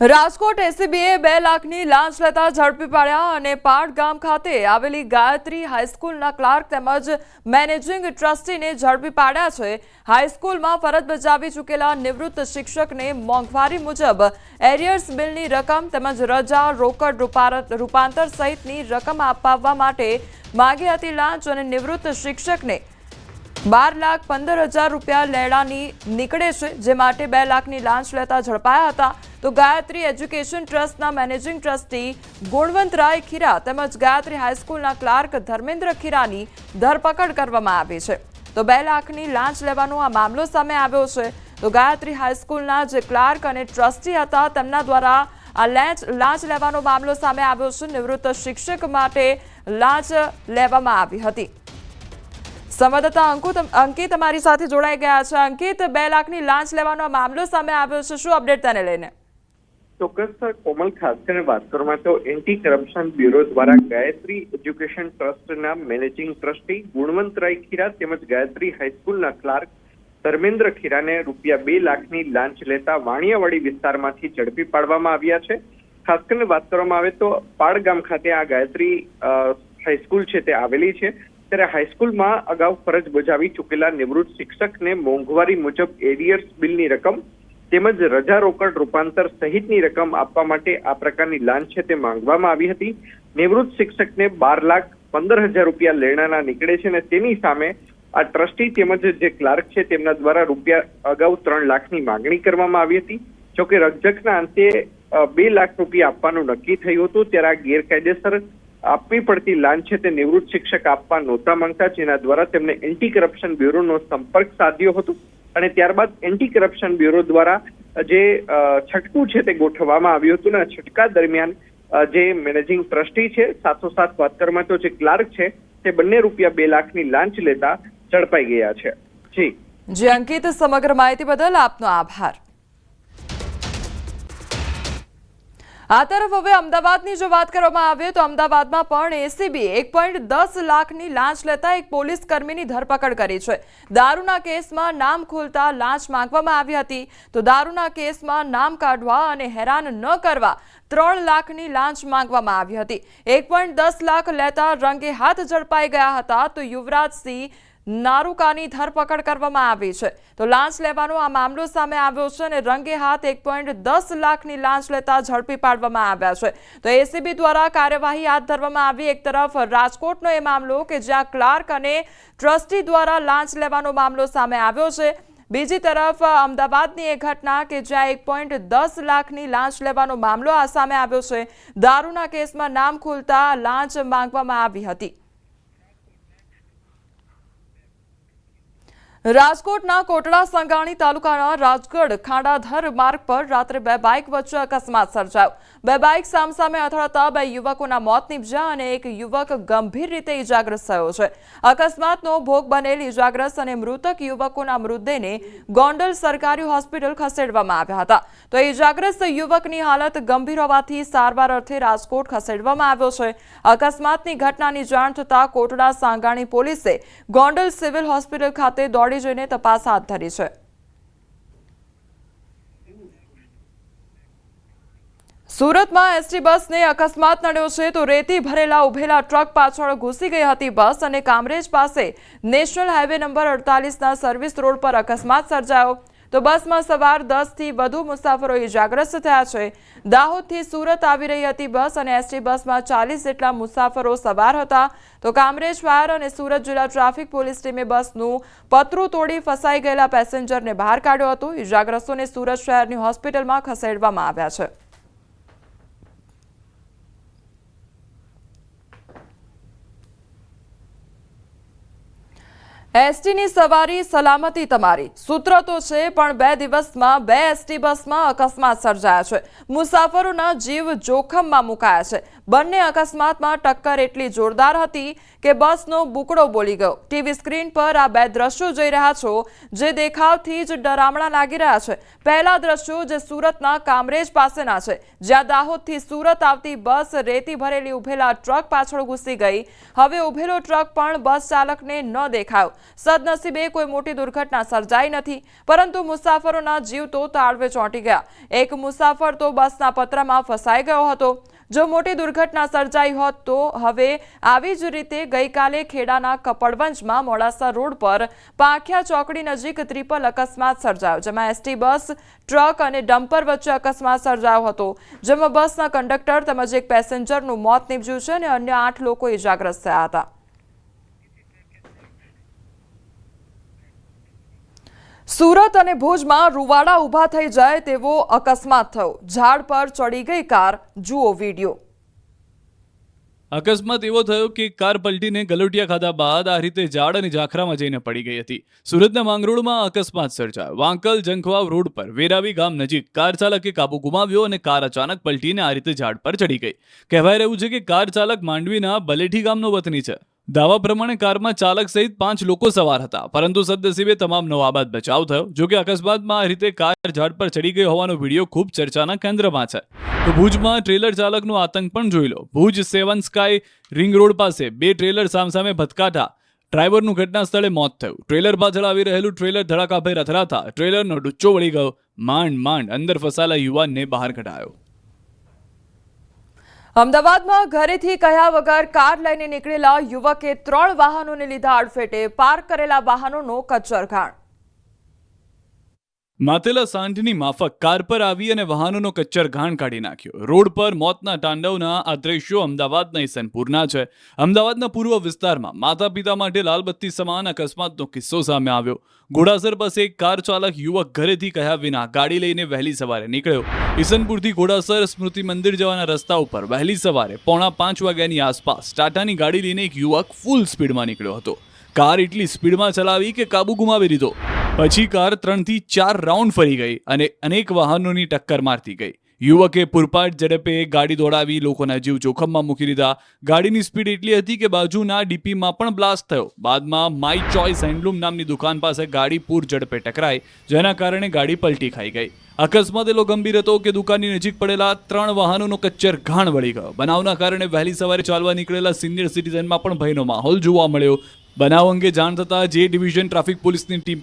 રાજકોટ એસીબીએ 2 લાખની લાંચ લેતા ઝડપી પાડ્યા અને પાડ ગામ ખાતે આવેલી ગાયત્રી હાઈસ્કૂલના ક્લાર્ક તેમજ મેનેજિંગ ટ્રસ્ટીને ઝડપી પાડ્યા છે। હાઈસ્કૂલમાં ફરજ બજાવી ચૂકેલા નિવૃત્ત શિક્ષકને મોંઘવારી મુજબ એરિયર્સ બિલની રકમ તેમજ રજા રોકડ રૂપાંતર સહિતની રકમ અપાવવા માટે માંગી હતી લાંચ અને નિવૃત્ત શિક્ષકને 12,15,000 રૂપિયા લેણાની નીકળે છે, જે માટે 2 લાખની લાંચ લેતા ઝડપાયા હતા। તો ગાયત્રી એજ્યુકેશન ટ્રસ્ટના મેનેજિંગ ટ્રસ્ટી ગુણવંતરાય ખીરા તેમજ ગાયત્રી હાઈસ્કૂલના ક્લાર્ક ધર્મેન્દ્ર ખીરાની ધરપકડ કરવામાં આવી છે। તો 2 લાખની લાંચ લેવાનો આ મામલો સામે આવ્યો છે। તો ગાયત્રી હાઈસ્કૂલના જે ક્લાર્ક અને ટ્રસ્ટી હતા તેમના દ્વારા આ લાંચ લેવાનો મામલો સામે આવ્યો છે। નિવૃત્ત શિક્ષક માટે લાંચ લેવામાં આવી હતી। સંવાદદાતા અંકિત અમારી સાથે જોડાઈ ગયા છે। અંકિત, 2 લાખની લાંચ લેવાનો મામલો સામે આવ્યો છે, શું અપડેટ તેને લઈને? ચોક્કસ કોમલ, ખાસ કરીને વાત કરવામાં તો એન્ટી કરપ્શન બ્યુરો દ્વારા ગાયત્રી એજ્યુકેશન ટ્રસ્ટના મેનેજિંગ ટ્રસ્ટી ગુણવંતરાય ખીરા તેમજ ગાયત્રી હાઈસ્કૂલના ક્લાર્ક ધર્મેન્દ્ર ખીરાને રૂપિયા 2 લાખની લાંચ લેતા વાણિયાવાડી વિસ્તારમાંથી ઝડપી પાડવામાં આવ્યા છે। ખાસ કરીને વાત કરવામાં આવે તો પાડ ગામ ખાતે આ ગાયત્રી હાઈસ્કૂલ છે તે આવેલી છે। ત્યારે હાઈસ્કૂલમાં અગાઉ ફરજ બજાવી ચૂકેલા નિવૃત્ત શિક્ષકને મોંઘવારી મુજબ એરિયર્સ બિલની રકમ તેમજ રજા રોકડ રૂપાંતર સહિતની રકમ આપવા માટે આ પ્રકારની લાંચ છે તે માંગવામાં આવી હતી। નિવૃત્ત શિક્ષકને 12,15,000 રૂપિયા લેણાના નીકળે છે અને તેની સામે આ ટ્રસ્ટી તેમજ જે ક્લાર્ક છે તેમના દ્વારા રૂપિયા અગાઉ 3 લાખની માંગણી કરવામાં આવી હતી। જોકે રકઝકના અંતે 2 લાખ રૂપિયા આપવાનું નક્કી થયું હતું। ત્યારે આ ગેરકાયદેસર આપવી પડતી લાંચ છે તે નિવૃત્ત શિક્ષક આપવા નહોતા માંગતા, જેના દ્વારા તેમને એન્ટી કરપ્શન બ્યુરોનો સંપર્ક સાધ્યો હતો અને ત્યારબાદ એન્ટી કરપ્શન બ્યુરો દ્વારા જે છટકું છે તે ગોઠવવામાં આવ્યું હતું અને છટકા દરમિયાન જે મેનેજિંગ ટ્રસ્ટી છે સાથોસાથ વાત કરવામાં તો જે ક્લાર્ક છે તે બંને રૂપિયા 2 લાખની લાંચ લેતા ઝડપાઈ ગયા છે। જી અંકિત, સમગ્ર માહિતી બદલ આપનો આભાર। આ તરફ હવે અમદાવાદની જો વાત કરવામાં આવે તો અમદાવાદમાં પણ એસીબીએ 1.10 લાખની લાંચ લેતા એક પોલીસ કર્મીની ધરપકડ કરી છે। દારૂના કેસમાં નામ ખોલતા લાંચ માંગવામાં આવી હતી। તો દારૂના કેસમાં નામ કાઢવા અને હેરાન ન કરવા 3 લાખની લાંચ માંગવામાં આવી હતી। 1.10 લાખ લેતા રંગે હાથ ઝડપાઈ ગયા હતા। તો યુવરાજસિંહ નારુકાની ધરપકડ કરવામાં આવી છે। તો લાંચ લેવાનો આ મામલો સામે આવ્યો છે અને રંગે હાથ 1.10 લાખની લાંચ લેતા ઝડપી પાડવામાં આવ્યા છે। તો એસીબી દ્વારા કાર્યવાહી હાથ ધરવામાં આવી। એક તરફ રાજકોટનો એ મામલો કે જ્યાં ક્લાર્ક અને ટ્રસ્ટી દ્વારા લાંચ લેવાનો મામલો સામે આવ્યો છે, બીજી તરફ અમદાવાદની એ ઘટના કે જ્યાં 1.10 લાખની લાંચ લેવાનો મામલો આ સામે આવ્યો છે। દારૂના કેસમાં નામ ખોલતા લાંચ માંગવામાં આવી હતી। રાજકોટના કોટડા સંગાણી તાલુકાના રાજગઢ ખાંડાધર માર્ગ પર રાત્રે 2 બાઇક વચ્ચે અકસ્માત સર્જાયો। 2 બાઇક સામસામે અથડાતા 2 યુવકોના મોત નીપજ્યા અને એક યુવક ગંભીર રીતે ઇજાગ્રસ્ત થયો છે। અકસ્માતનો ભોગ બનેલ ઇજાગ્રસ્ત અને મૃતક યુવકોના મૃતદેહને ગોંડલ સરકારી હોસ્પિટલ ખસેડવામાં આવ્યા હતા। તો ઇજાગ્રસ્ત યુવકની હાલત ગંભીર હોવાથી સારવાર અર્થે રાજકોટ ખસેડવામાં આવ્યો છે। અકસ્માતની ઘટનાની જાણ થતાં કોટડા સાંગાણી પોલીસે ગોંડલ સિવિલ હોસ્પિટલ ખાતે દોડી જઈને તપાસ હાથ ધરી છે। સુરતમાં એસટી બસને અકસ્માત નડ્યો છે। તો રેતી ભરેલા ઉભેલા ટ્રક પાછળ ઘૂસી ગઈ હતી બસ અને કામરેજ પાસે નેશનલ હાઈવે નંબર 48ના સર્વિસ રોડ પર અકસ્માત સર્જાયો। તો બસમાં સવાર 10 થી વધુ મુસાફરો ઇજાગ્રસ્ત થયા છે। દાહોદથી સુરત આવી રહી હતી બસ અને એસટી બસમાં 40 જેટલા મુસાફરો સવાર હતા। તો કામરેજ ફાયર અને સુરત જિલ્લા ટ્રાફિક પોલીસ ટીમે બસનું પતરું તોડી ફસાઈ ગયેલા પેસેન્જરને બહાર કાઢ્યો હતો। ઇજાગ્રસ્તોને સુરત શહેરની હોસ્પિટલમાં ખસેડવામાં આવ્યા છે। એસટીની સવારી સલામતી તમારી સૂત્ર તો છે, પણ 2 દિવસમાં 2 એસટી બસમાં અકસ્માત સર્જાયા છે। મુસાફરોના જીવ જોખમમાં મુકાયા છે। બંને અકસ્માતમાં ટક્કર એટલી જોરદાર હતી કે બસનો બુકડો બોલી ગયો। ટીવી સ્ક્રીન પર આ 2 દ્રશ્યો જોઈ રહ્યા છો, જે દેખાવથી જ ડરામણા લાગી રહ્યા છે। પહેલા દ્રશ્યો જે સુરતના કામરેજ પાસેના છે, જ્યાં દાહોદથી સુરત આવતી બસ રેતી ભરેલી ઉભેલા ટ્રક પાછળ ઘૂસી ગઈ। હવે ઉભેલો ટ્રક પણ બસ ચાલકને ન દેખાયો। સદનસીબે કોઈ મોટી દુર્ઘટના સર્જાઈ નથી, પરંતુ મુસાફરોના જીવ તો તાળવે ચોંટી ગયા. એક મુસાફર તો બસના પતરામાં ફસાઈ ગયો હતો. જો મોટી દુર્ઘટના સર્જાઈ હોત તો હવે આવી જ રીતે ગઈકાલે ખેડાના કપડવંજમાં મોડાસા રોડ પર પાંખિયા ચોકડી નજીક ટ્રિપલ અકસ્માત સર્જાયો, જેમાં એસટી બસ, ટ્રક અને ડમ્પર વચ્ચે અકસ્માત સર્જાયો હતો, જેમાં બસના કંડક્ટર તેમજ એક પેસેન્જરનું મોત નીપજ્યું છે અને અન્ય 8 લોકો ઇજાગ્રસ્ત થયા હતા. સુરત અને ભુજમાં રૂવાડા ઊભા થઈ જાય તેવો અકસ્માત થયો. ઝાડ પર ચડી ગઈ કાર, જુઓ વિડીયો. અકસ્માત એવો થયો કે કાર પલટીને ગલોટિયા ખાધા બાદ આ રીતે ઝાડ અને ઝાખરામાં જઈને પડી ગઈ હતી. સુરતના માંગરોળમાં અકસ્માત સર્જાયો. વાંકલ જંખવાવ રોડ પર વેરાવી ગામ નજીક કાર ચાલકે કાબુ ગુમાવ્યો અને કાર અચાનક પલટીને આ રીતે ઝાડ પર ચડી ગઈ. કહેવાય રહ્યું છે કે કાર ચાલક માંડવીના બલેઠી ગામનો વતની છે. દાવા પ્રમાણે કારમાં ચાલક સહિત 5 લોકો સવાર હતા, પરંતુ સદનસીબે તમામનો આબાદ બચાવ થયો. જોકે અકસ્માતમાં આ રીતે કાર ઝાડ પર ચડી ગઈ હોવાનો વિડીયો ખૂબ ચર્ચાના કેન્દ્રમાં છે. તો ભુજમાં ટ્રેલર ચાલકનો આતંક પણ જોઈ લો. ભુજ 7 સ્કાય રિંગ રોડ પાસે 2 ટ્રેલર સામસામે ભટકાતા ડ્રાઈવરનું ઘટના સ્થળે મોત થયું. ટ્રેલર પાછળ આવી રહેલું ટ્રેલર ધડાકાભેર અથડાતા ટ્રેલરનો ડુચ્ચો વળી ગયો. માંડ અંદર ફસાયેલા યુવાનને બહાર કઢાયો. અમદાવાદમાં ઘરેથી કહ્યા વગર કાર લઈને નીકળેલા યુવકે 3 વાહનોને લીધા અડફેટે. પાર્ક કરેલા વાહનોનો કચ્ચરઘાણ. માતેલા સાંઢની માફક કાર પર આવી અને વાહનોનો કચ્ચરઘાણ કાઢી નાખ્યો. રોડ પર મોતના તાંડવના આ દ્રશ્યો અમદાવાદના ઈસનપુરના છે. અમદાવાદના પૂર્વ વિસ્તારમાં માતા પિતા માટે લાલબત્તી સમાન અકસ્માતનો કિસ્સો સામે આવ્યો. ઘોડાસર પાસે એક કાર ચાલક યુવક ઘરેથી કહ્યા વિના ગાડી લઈને વહેલી સવારે નીકળ્યો. ઈસનપુરથી ઘોડાસર સ્મૃતિ મંદિર જવાના રસ્તા ઉપર વહેલી સવારે 4:45 વાગ્યાની આસપાસ ટાટાની ગાડી લઈને એક યુવક ફૂલ સ્પીડમાં નીકળ્યો હતો. કાર એટલી સ્પીડમાં ચલાવી કે કાબુ ગુમાવી દીધો. પછી કાર 3 થી 4 રાઉન્ડ ફરી ગઈ અને અનેક વાહનોની ટક્કર મારતી ગઈ. યુવકે પૂરપાટ ઝડપે ગાડી દોડાવી લોકોના જીવ જોખમમાં મૂકી દીધા. ગાડીની સ્પીડ એટલી હતી કે બાજુના ડીપીમાં પણ બ્લાસ્ટ થયો. બાદમાં માય ચોઇસ હેન્ડલૂમ નામની દુકાન પાસે ગાડી પૂર ઝડપે ટકરાઈ, જેના કારણે ગાડી પલટી ખાઈ ગઈ. અકસ્માત એટલો ગંભીર હતો કે દુકાનની નજીક પડેલા 3 વાહનોનો કચ્ચરઘાણ વળી ગયો. બનાવના કારણે વહેલી સવારે ચાલવા નીકળેલા સિનિયર સિટીઝનમાં પણ ભયનો માહોલ જોવા મળ્યો. બનાવ અંગે જાણ થતાં જે ડિવિઝન ટ્રાફિક પોલીસની ટીમ